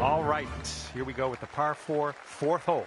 All right, here we go with the par 4, fourth hole.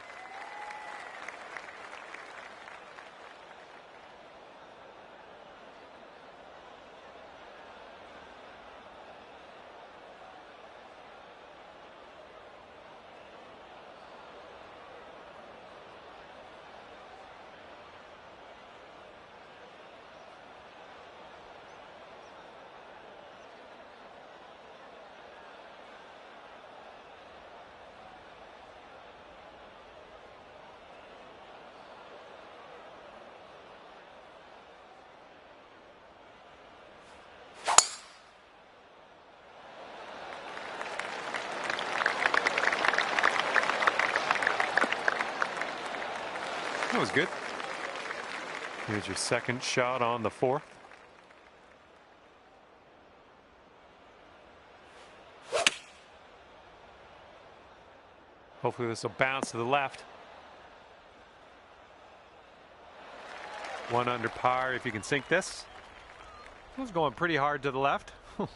That was good. Here's your second shot on the fourth. Hopefully this will bounce to the left. 1 under par if you can sink this. It was going pretty hard to the left. Looks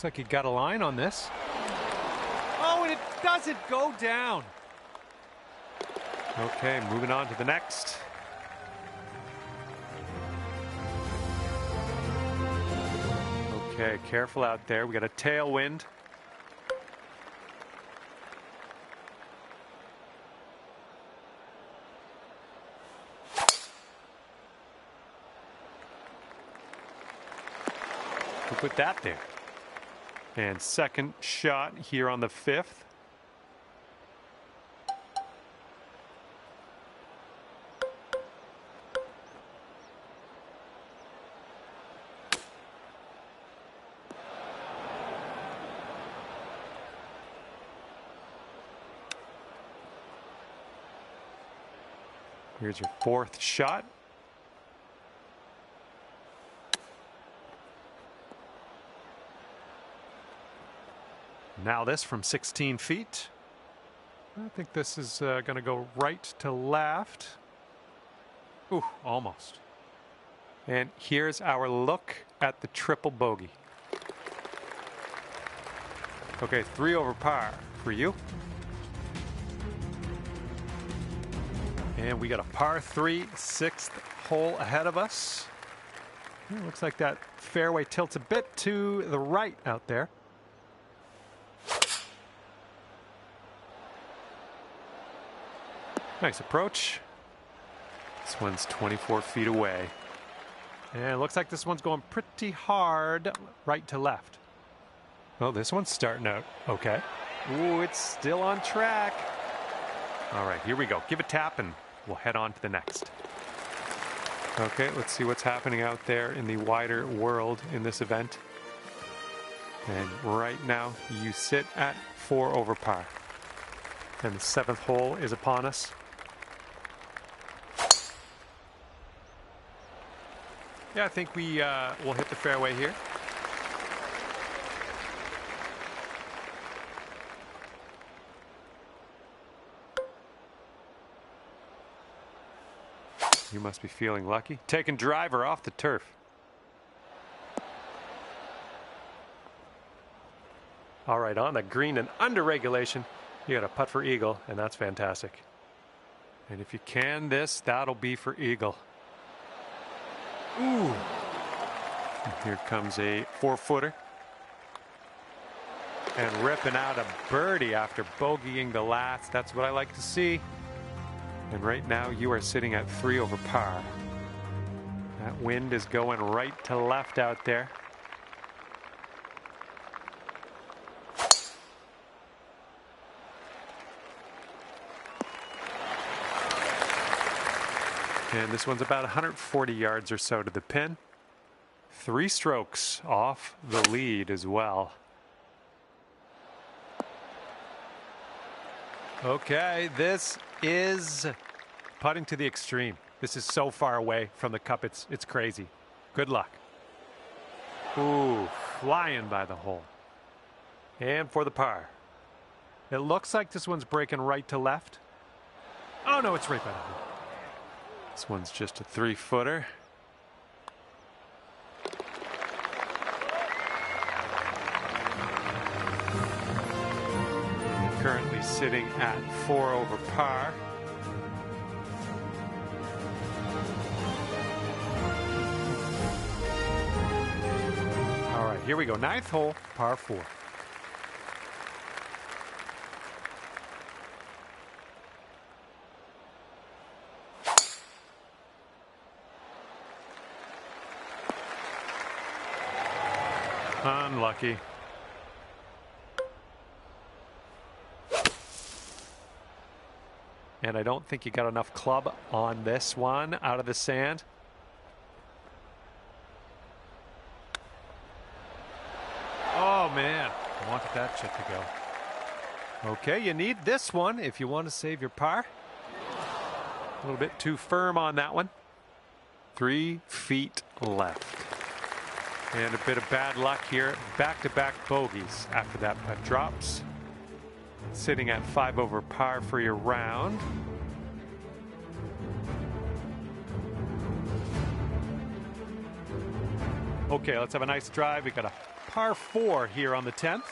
like he got a line on this. Oh, and it doesn't go down. Okay, moving on to the next. Okay, careful out there. We got a tailwind. We'll put that there. And second shot here on the fifth. Here's your fourth shot. Now this from 16 feet. I think this is going to go right to left. Ooh, almost. And here's our look at the triple bogey. Okay, 3 over par for you. And we got a par 3, 6th hole ahead of us. It looks like that fairway tilts a bit to the right out there. Nice approach. This one's 24 feet away. And it looks like this one's going pretty hard right to left. Well, this one's starting out okay. Ooh, it's still on track. All right, here we go. Give a tap and we'll head on to the next. Okay, let's see what's happening out there in the wider world in this event. And right now you sit at 4 over par. And the 7th hole is upon us. Yeah, I think we will hit the fairway here. You must be feeling lucky. Taking driver off the turf. All right, on the green and under regulation, you got a putt for eagle, and that's fantastic. And if you can this, that'll be for eagle. Ooh. And here comes a 4-footer. And ripping out a birdie after bogeying the last. That's what I like to see. And right now you are sitting at 3 over par. That wind is going right to left out there. And this one's about 140 yards or so to the pin. 3 strokes off the lead as well. Okay, this is putting to the extreme. This is so far away from the cup, it's crazy. Good luck. Ooh, flying by the hole. And for the par. It looks like this one's breaking right to left. Oh no, it's right by the hole. This one's just a 3-footer. currently sitting at 4 over par. All right, here we go. 9th hole, par 4. Unlucky. And I don't think you got enough club on this one out of the sand. Oh man, I wanted that chip to go. Okay, you need this one if you want to save your par. A little bit too firm on that one. 3 feet left. And a bit of bad luck here. Back-to-back bogeys after that putt drops. Sitting at 5 over par for your round. Okay, let's have a nice drive. We got a par 4 here on the 10th.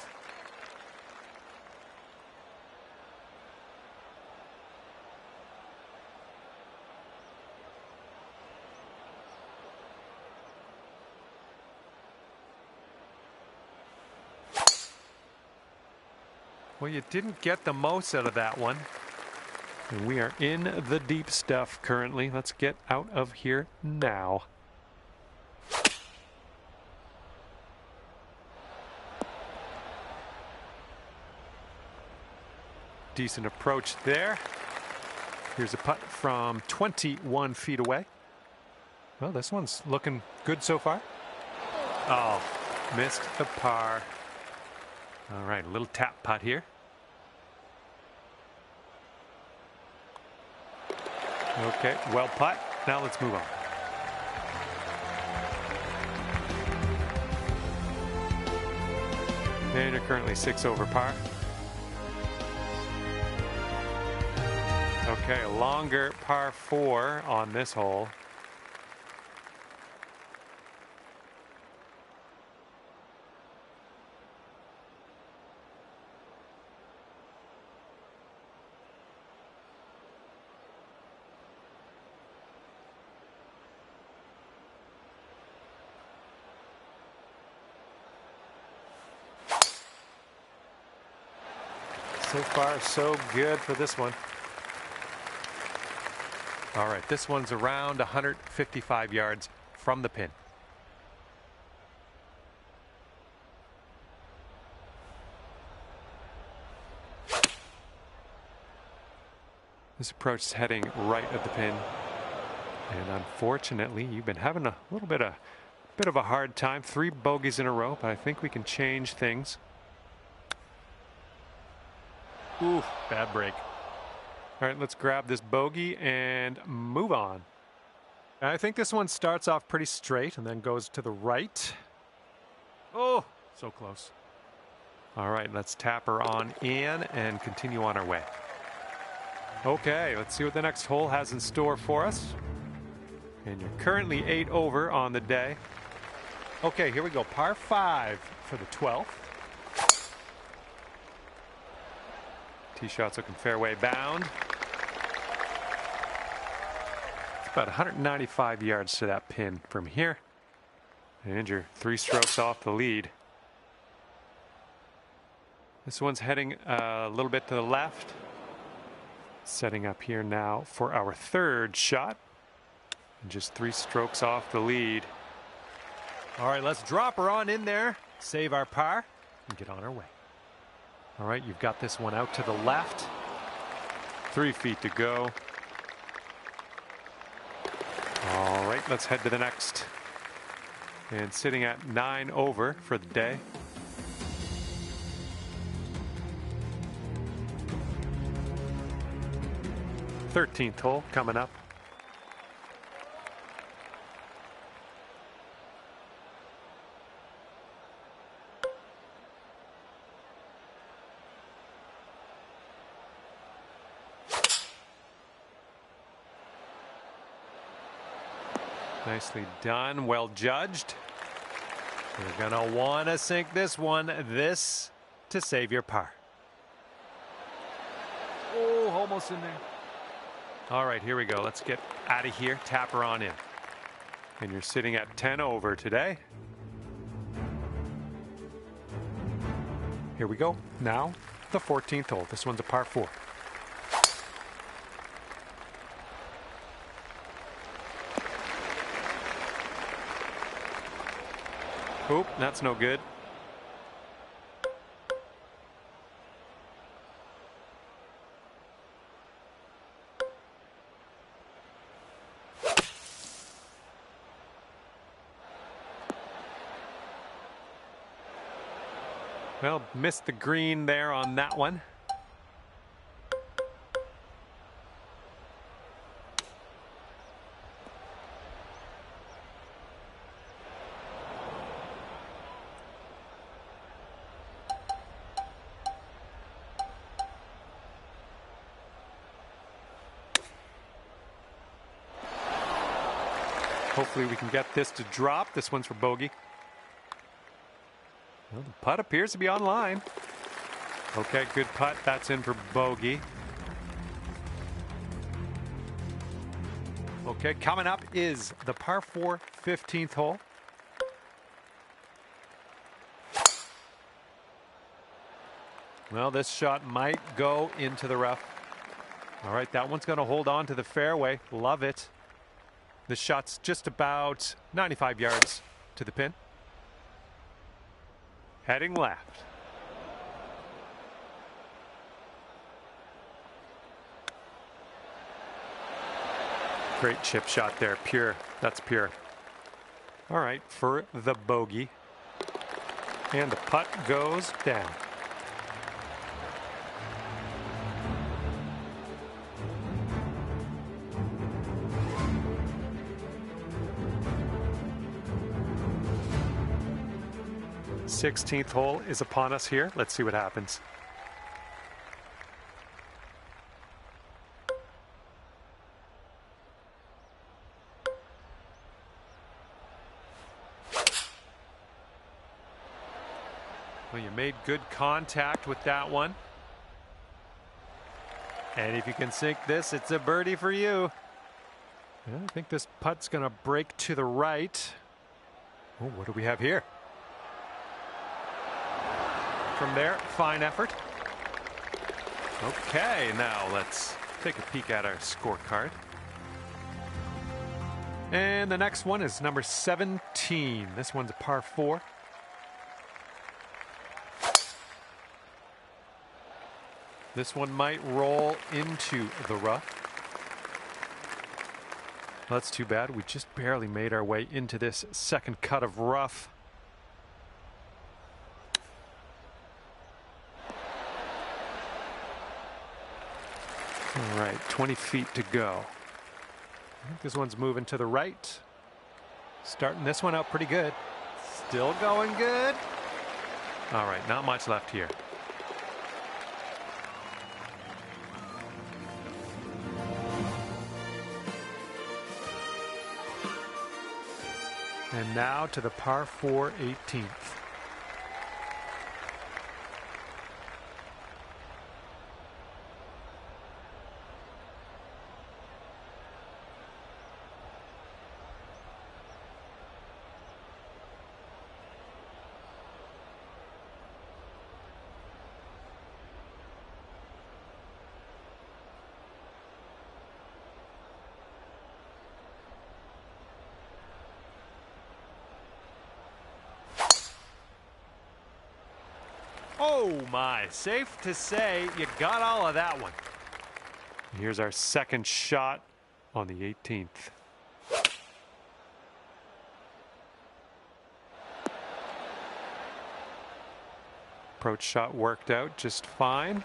Well, you didn't get the most out of that one. And we are in the deep stuff currently. Let's get out of here now. Decent approach there. Here's a putt from 21 feet away. Well, this one's looking good so far. Oh, missed the par. All right, a little tap putt here. Okay, well putt. Now let's move on. And you're currently 6 over par. Okay, a longer par 4 on this hole. So far, so good for this one. All right, this one's around 155 yards from the pin. This approach is heading right at the pin. And unfortunately, you've been having a little bit of a hard time. 3 bogeys in a row, but I think we can change things. Ooh, bad break. All right, let's grab this bogey and move on. I think this one starts off pretty straight and then goes to the right. Oh, so close. All right, let's tap her on in and continue on our way. Okay, let's see what the next hole has in store for us. And you're currently 8 over on the day. Okay, here we go. Par 5 for the 12th. Tee shot's looking fairway bound. It's about 195 yards to that pin from here. And you're 3 strokes off the lead. This one's heading a little bit to the left. Setting up here now for our 3rd shot. And just 3 strokes off the lead. All right, let's drop her on in there, save our par, and get on our way. All right, you've got this one out to the left. 3 feet to go. All right, let's head to the next. And sitting at 9 over for the day. Thirteenth hole coming up. Nicely done, well judged. You're gonna want to sink this one, to save your par. Oh, almost in there. All right, here we go. Let's get out of here. Tap her on in. And you're sitting at 10 over today. Here we go. Now, the 14th hole. This one's a par 4. Oop, that's no good. Well, missed the green there on that one. Hopefully we can get this to drop. This one's for bogey. Well, the putt appears to be on line. Okay, good putt. That's in for bogey. Okay, coming up is the par 4 15th hole. Well, this shot might go into the rough. All right, that one's going to hold on to the fairway. Love it. This shot's just about 95 yards to the pin. Heading left. Great chip shot there. Pure. That's pure. All right, for the bogey. And the putt goes down. The 16th hole is upon us here. Let's see what happens. Well, you made good contact with that one. And if you can sink this, it's a birdie for you. I think this putt's going to break to the right. Oh, what do we have here? From there, fine effort. Okay, now let's take a peek at our scorecard. And the next one is number 17. This one's a par 4. This one might roll into the rough. Well, that's too bad. We just barely made our way into this second cut of rough. All right, 20 feet to go. I think this one's moving to the right. Starting this one out pretty good. Still going good. All right, not much left here. And now to the par 4 18th. Oh my, safe to say you got all of that one. Here's our second shot on the 18th. Approach shot worked out just fine.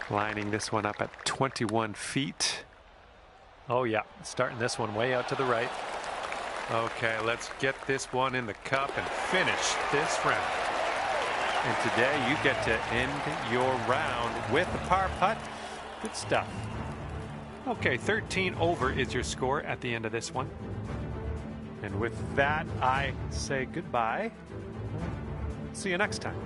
Lining this one up at 21 feet. Oh yeah, starting this one way out to the right. Okay, let's get this one in the cup and finish this round. And today you get to end your round with a par putt. Good stuff. Okay, 13 over is your score at the end of this one. And with that, I say goodbye. See you next time.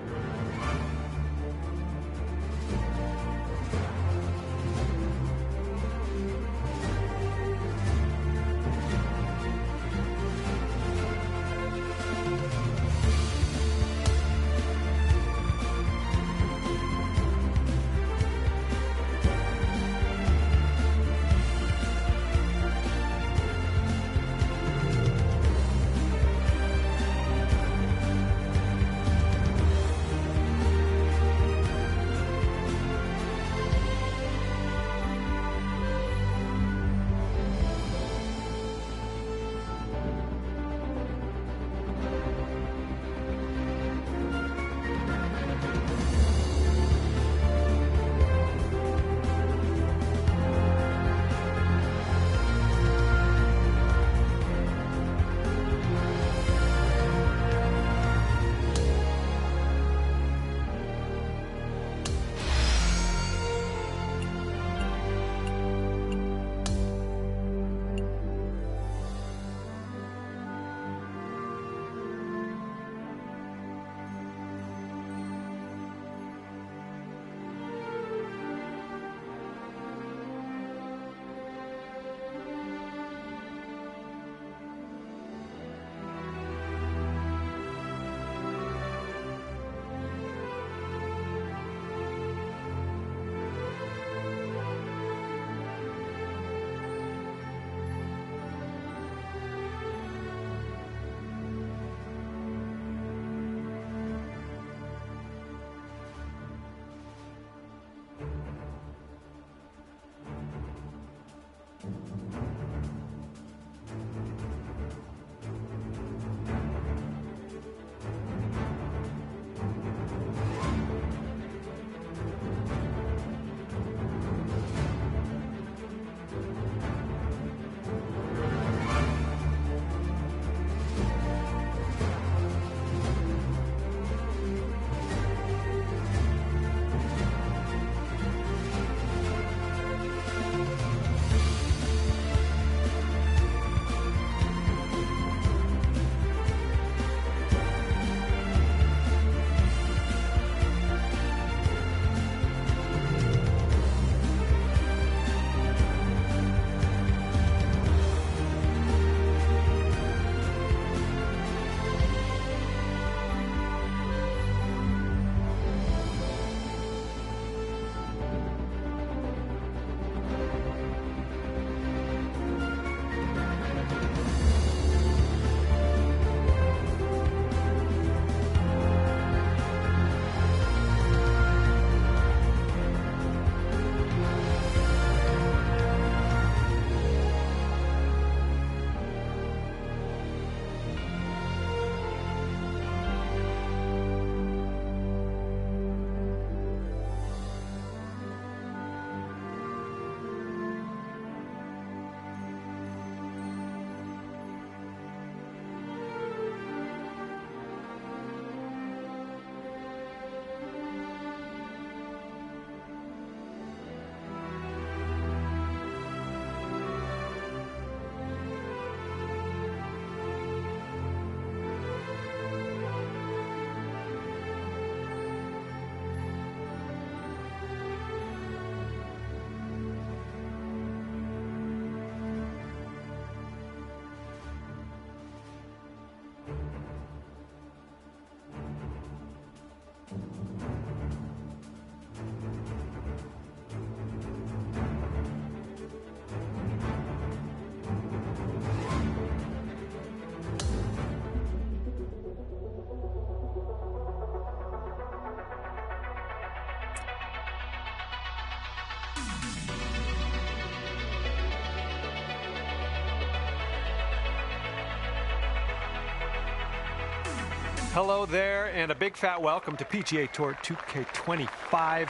Hello there, and a big fat welcome to PGA Tour 2K25. I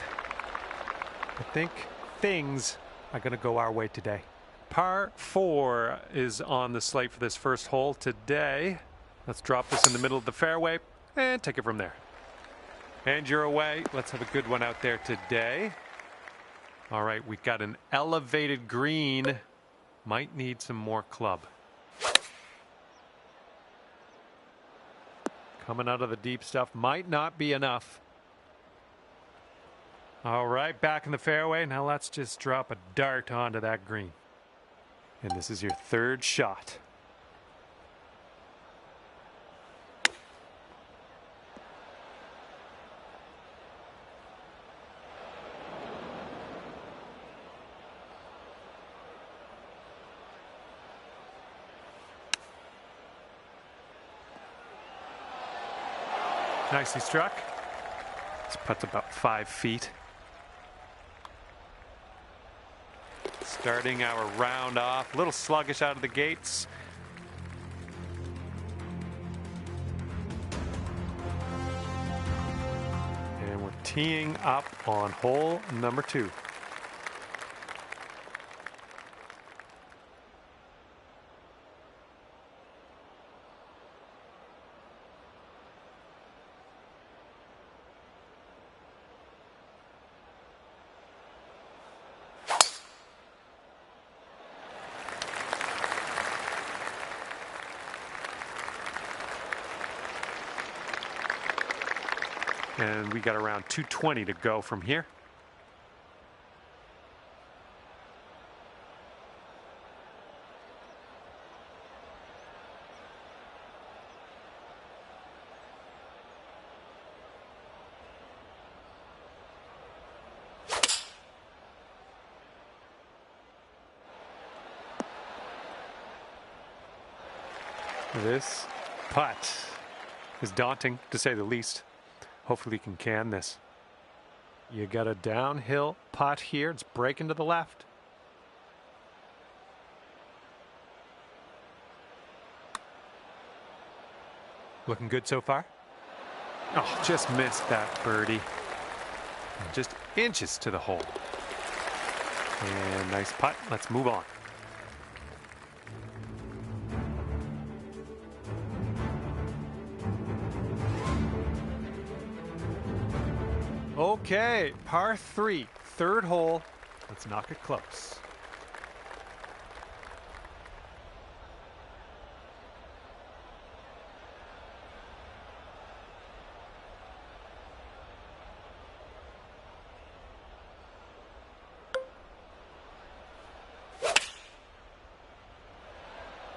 think things are going to go our way today. Par 4 is on the slate for this first hole today. Let's drop this in the middle of the fairway and take it from there. And you're away. Let's have a good one out there today. All right, we've got an elevated green. Might need some more club. Coming out of the deep stuff might not be enough. All right, back in the fairway. Now let's just drop a dart onto that green. And this is your third shot. Nicely struck. This putt's about 5 feet. Starting our round off, a little sluggish out of the gates. And we're teeing up on hole number 2. And we got around 220 to go from here. This putt is daunting, to say the least. Hopefully you can this. You got a downhill putt here. It's breaking to the left. Looking good so far. Oh, just missed that birdie. Just inches to the hole. And nice putt. Let's move on. Okay, par 3, third hole. Let's knock it close.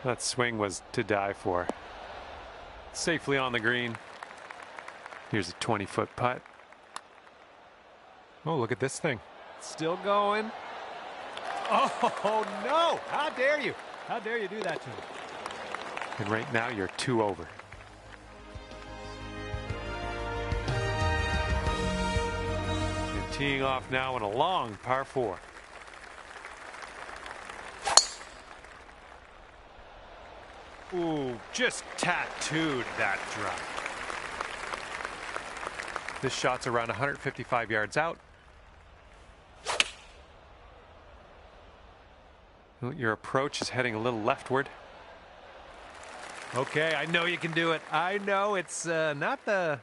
That swing was to die for. Safely on the green. Here's a 20-foot putt. Oh, look at this thing. Still going. Oh, no. How dare you? How dare you do that to me? And right now, you're 2 over. And teeing off now in a long par 4. Ooh, just tattooed that drive. This shot's around 155 yards out. Your approach is heading a little leftward. Okay, I know you can do it. I know it's not the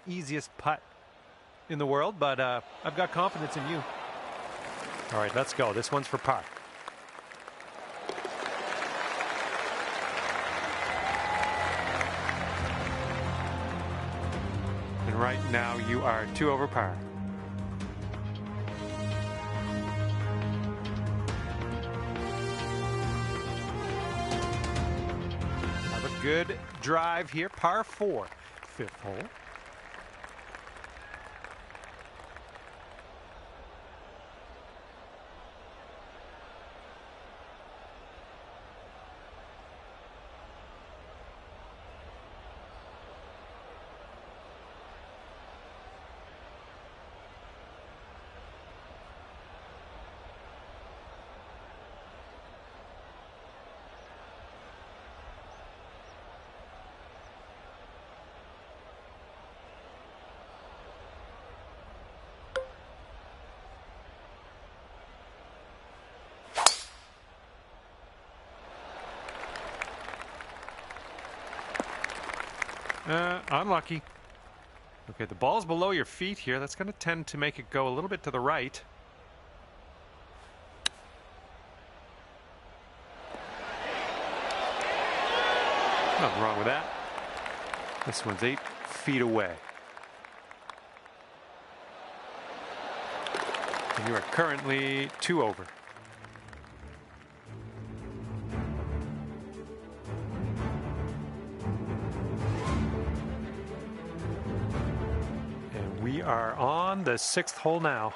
easiest putt in the world, but I've got confidence in you. All right, let's go. This one's for par. And right now you are 2 over par. Good drive here, par 4, 5th hole. Unlucky. Okay, the ball's below your feet here. That's going to tend to make it go a little bit to the right. Nothing wrong with that. This one's 8 feet away. And you are currently 2 over. And we are on the 6th hole now.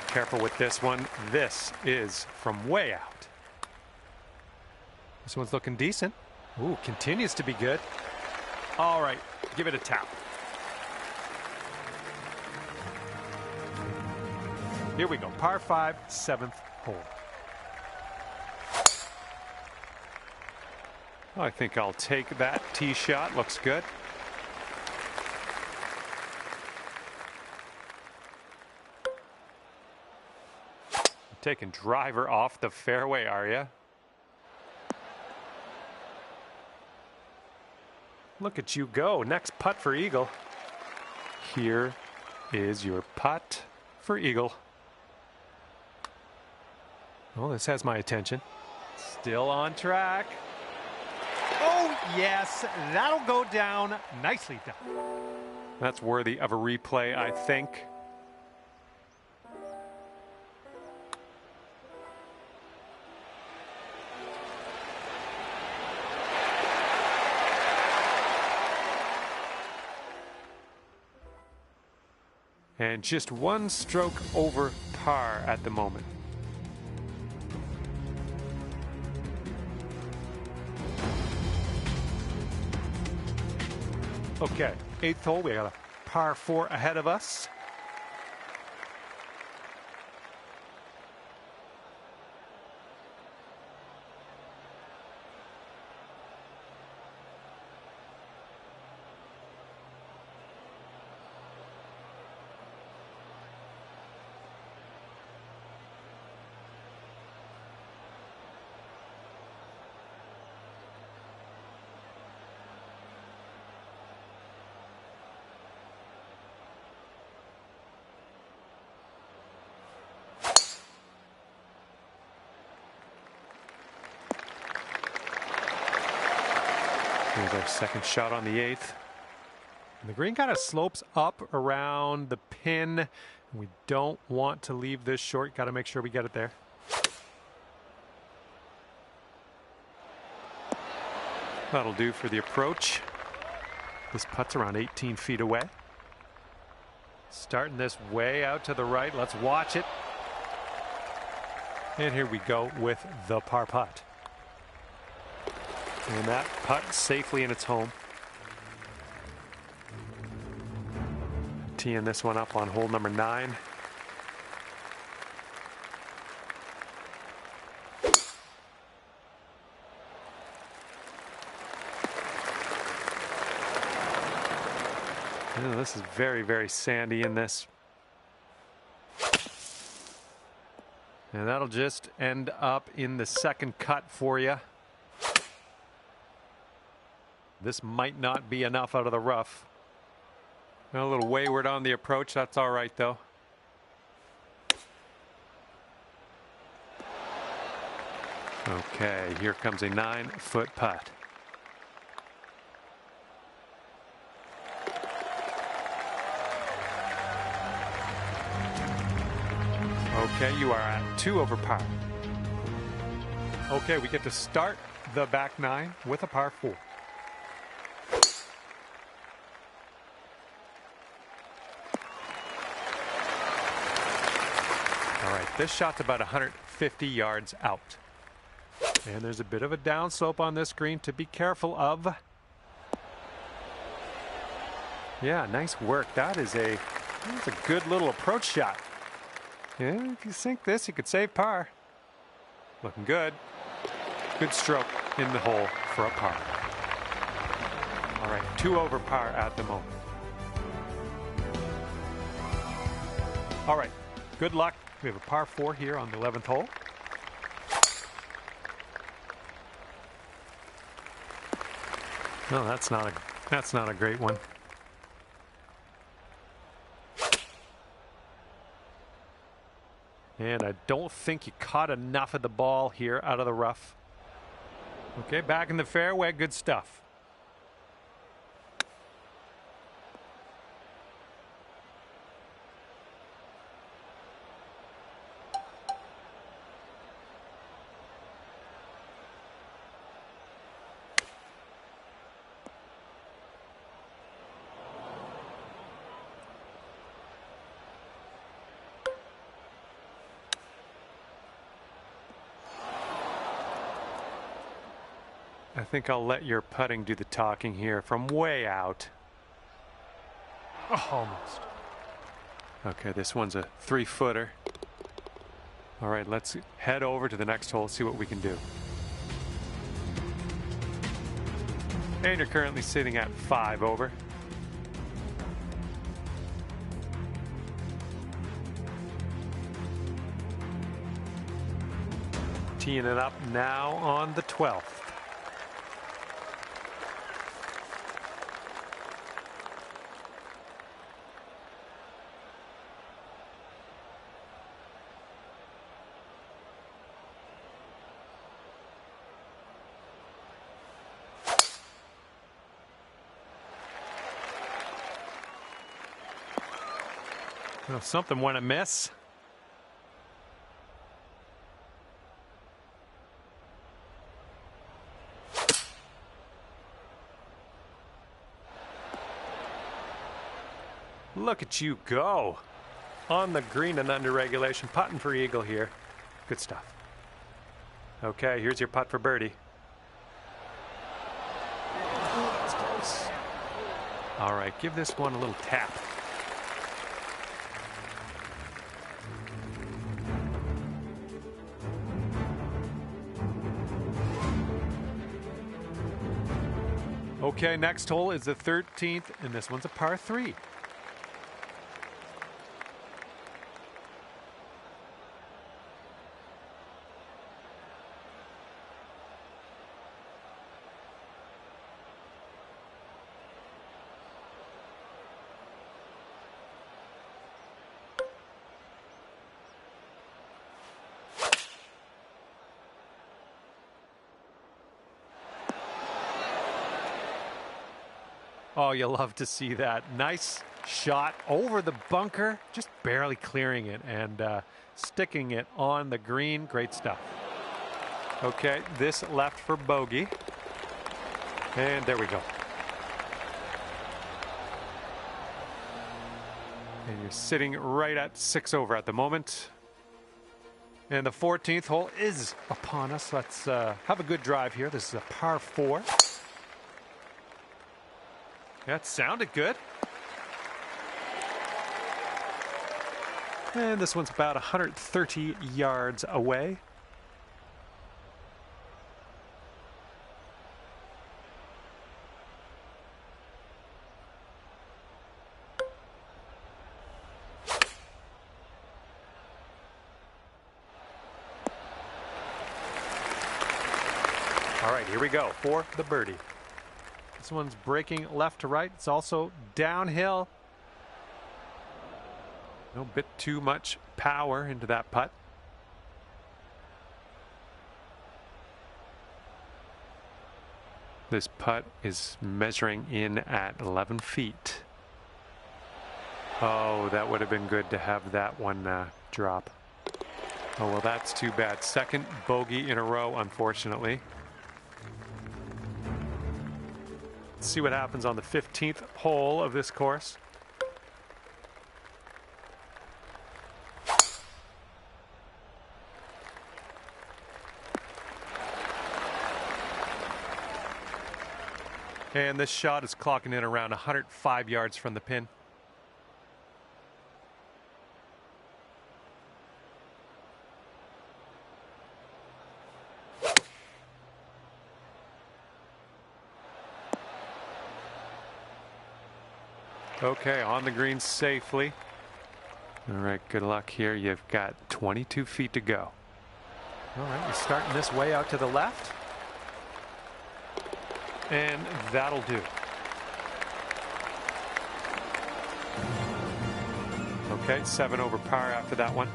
Careful with this one. This is from way out. This one's looking decent. Ooh, continues to be good. All right, give it a tap. Here we go. Par 5, 7th hole. I think I'll take that tee shot. Looks good. Taking driver off the fairway, are you? Look at you go. Next putt for eagle. Here is your putt for eagle. Oh, this has my attention. Still on track. Oh, yes. That'll go down. Nicely done. That's worthy of a replay, I think. And just 1 stroke over par at the moment. Okay, 8th hole, we got a par 4 ahead of us. Here's our second shot on the 8th. And the green kind of slopes up around the pin. We don't want to leave this short. Got to make sure we get it there. That'll do for the approach. This putt's around 18 feet away. Starting this way out to the right. Let's watch it. And here we go with the par putt. And that putt safely in its home. Teeing this one up on hole number 9. This is very, very sandy in this. And that'll just end up in the second cut for you. This might not be enough out of the rough. A little wayward on the approach. That's all right, though. Okay, here comes a 9-foot putt. Okay, you are at 2 over par. Okay, we get to start the back 9 with a par 4. All right, this shot's about 150 yards out. And there's a bit of a downslope on this green to be careful of. Yeah, nice work. That's a good little approach shot. Yeah, if you sink this, you could save par. Looking good. Good stroke in the hole for a par. All right, 2 over par at the moment. All right, good luck. We have a par 4 here on the 11th hole. No, that's not a great one. And I don't think you caught enough of the ball here out of the rough. Okay, back in the fairway, good stuff. I think I'll let your putting do the talking here from way out. Oh, almost. Okay, this one's a 3-footer. All right, let's head over to the next hole, see what we can do. And you're currently sitting at 5 over. Teeing it up now on the 12th. Well, something went amiss. Look at you go. On the green and under regulation, putting for eagle here. Good stuff. Okay, here's your putt for birdie. That's close. All right, give this one a little tap. Okay, next hole is the 13th, and this one's a par 3. Oh, you'll love to see that. Nice shot over the bunker, just barely clearing it and sticking it on the green. Great stuff. Okay, this left for bogey. And there we go. And you're sitting right at 6 over at the moment. And the 14th hole is upon us. Let's have a good drive here. This is a par 4. That sounded good. And this one's about 130 yards away. All right, here we go for the birdie. This one's breaking left to right. It's also downhill. No bit too much power into that putt. This putt is measuring in at 11 feet. Oh, that would have been good to have that one drop. Oh, well, that's too bad. Second bogey in a row, unfortunately. Let's see what happens on the 15th hole of this course. And this shot is clocking in around 105 yards from the pin. Okay, on the green safely. All right, good luck here. You've got 22 feet to go. All right, you're starting this way out to the left. And that'll do. Okay, 7 over par after that one.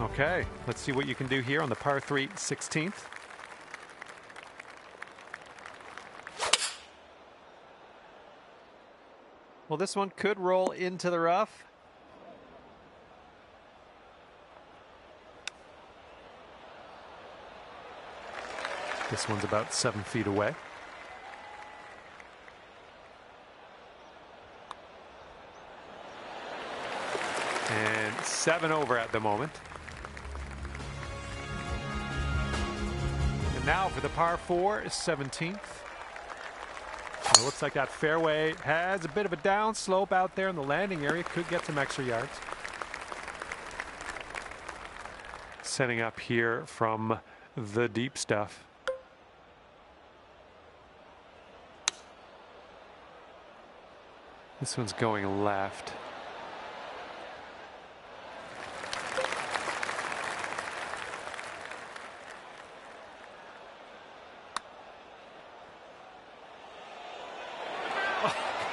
Okay, let's see what you can do here on the par 3 16th. Well, this one could roll into the rough. This one's about 7 feet away. And 7 over at the moment. And now for the par 4 17th. It looks like that fairway has a bit of a down slope out there in the landing area. Could get some extra yards. Setting up here from the deep stuff. This one's going left.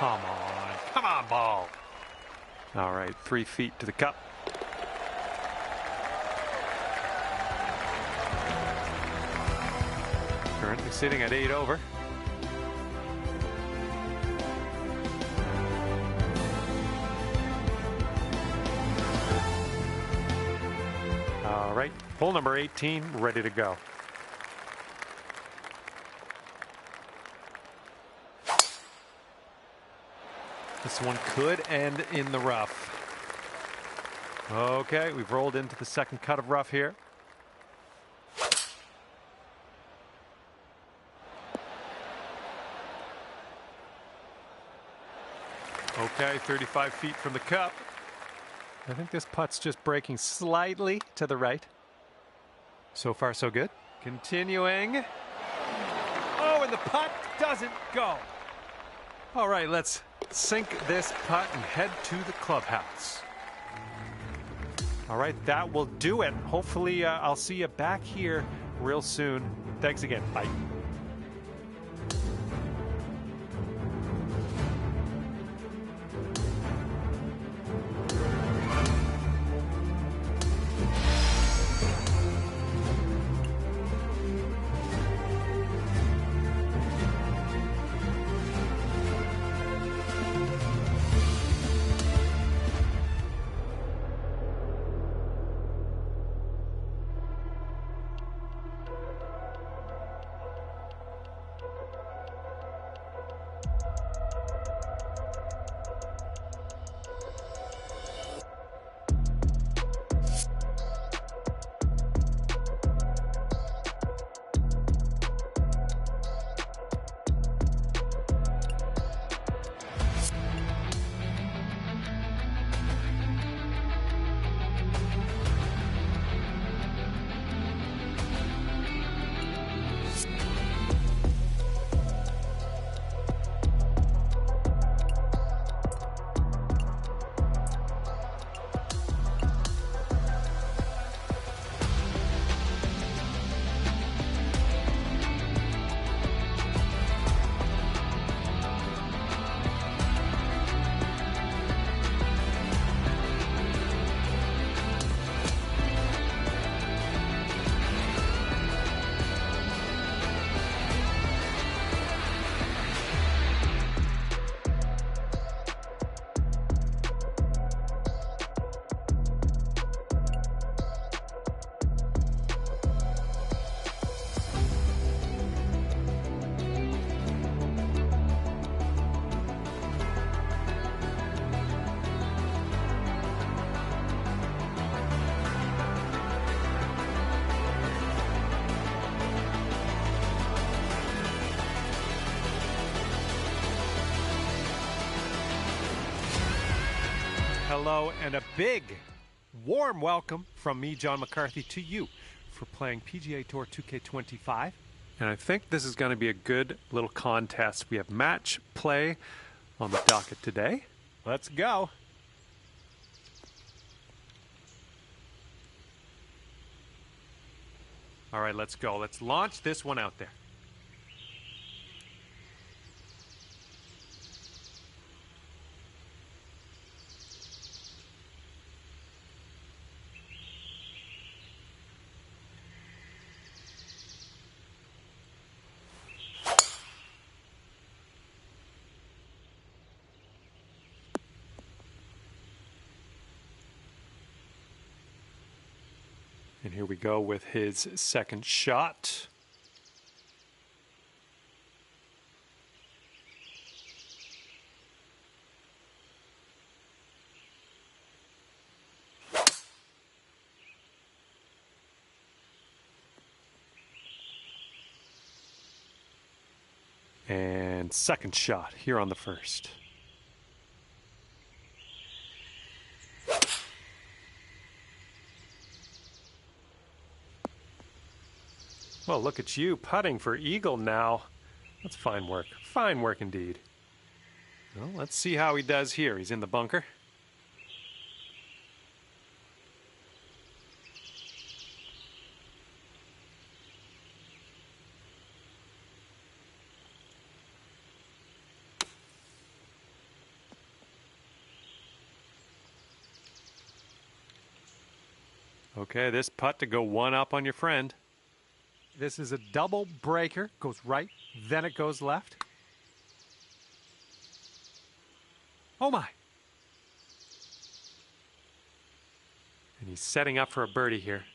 Oh, come on, ball. All right, 3 feet to the cup. Currently sitting at 8 over. All right, hole number 18, ready to go. This one could end in the rough. Okay, we've rolled into the second cut of rough here. Okay, 35 feet from the cup. I think this putt's just breaking slightly to the right. So far, so good. Continuing. Oh, and the putt doesn't go. All right, let's sink this putt and head to the clubhouse. All right, that will do it. Hopefully, I'll see you back here real soon. Thanks again. Bye. hello, and a big, warm welcome from me, John McCarthy, to you for playing PGA Tour 2K25. And I think this is going to be a good little contest. We have match play on the docket today. Let's go. All right, let's go. Let's launch this one out there. And here we go with his second shot. And second shot here on the first. Well, look at you putting for eagle now. That's fine work. Fine work indeed. Well, let's see how he does here. He's in the bunker. Okay, this putt to go one up on your friend. This is a double breaker. Goes right, then it goes left. Oh my! And he's setting up for a birdie here.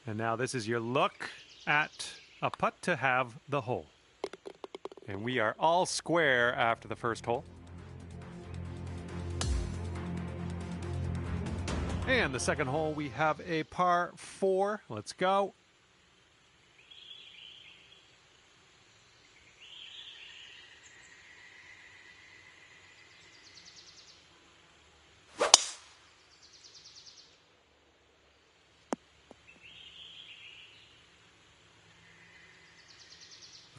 And now this is your look at a putt to have the hole. And we are all square after the first hole. And the second hole, we have a par 4. Let's go.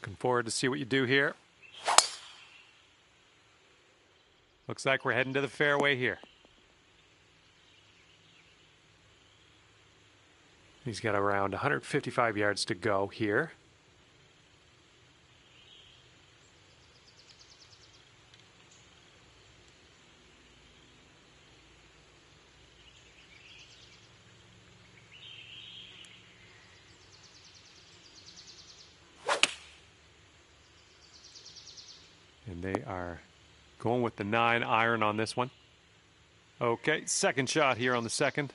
Looking forward to see what you do here. Looks like we're heading to the fairway here. He's got around 155 yards to go here. And they are going with the 9 iron on this one. Okay, second shot here on the second.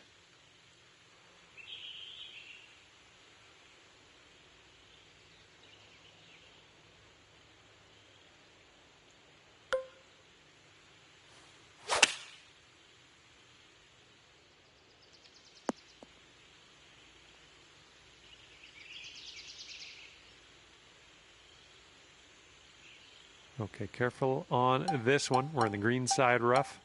Okay, careful on this one. We're in the green side rough.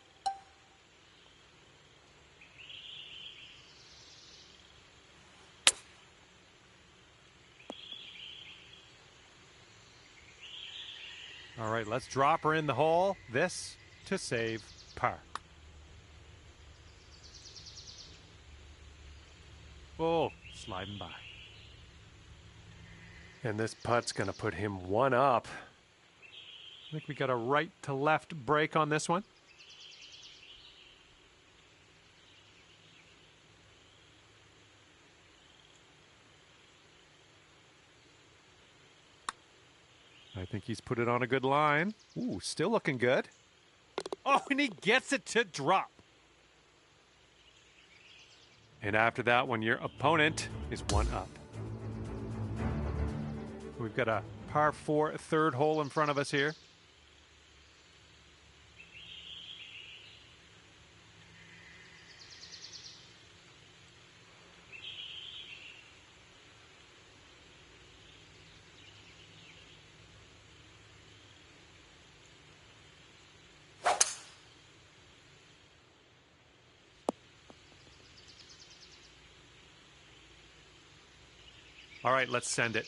All right, let's drop her in the hole. This to save par. Oh, sliding by. And this putt's going to put him one up. I think we got a right to left break on this one. I think he's put it on a good line. Ooh, still looking good. Oh, and he gets it to drop. And after that one, your opponent is one up. We've got a par 4 third hole in front of us here. All right, let's send it.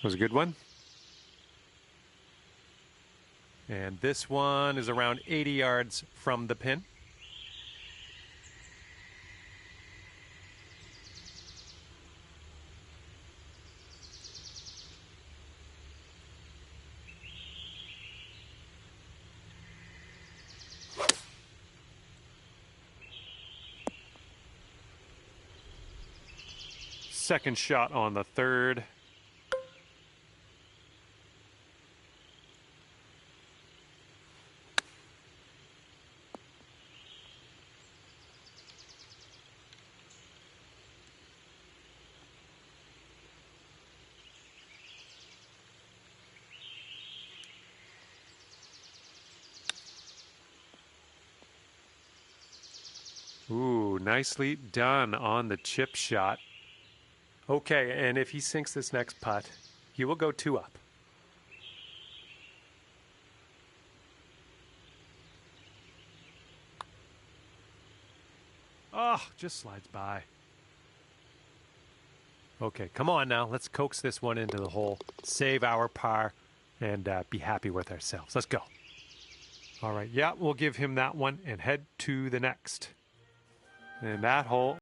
Was a good one. And this one is around 80 yards from the pin. Second shot on the third. Ooh, nicely done on the chip shot. Okay, and if he sinks this next putt, he will go 2 up. Oh, just slides by. Okay, come on now. Let's coax this one into the hole, save our par, and be happy with ourselves. Let's go. All right, yeah, we'll give him that one and head to the next. And that hole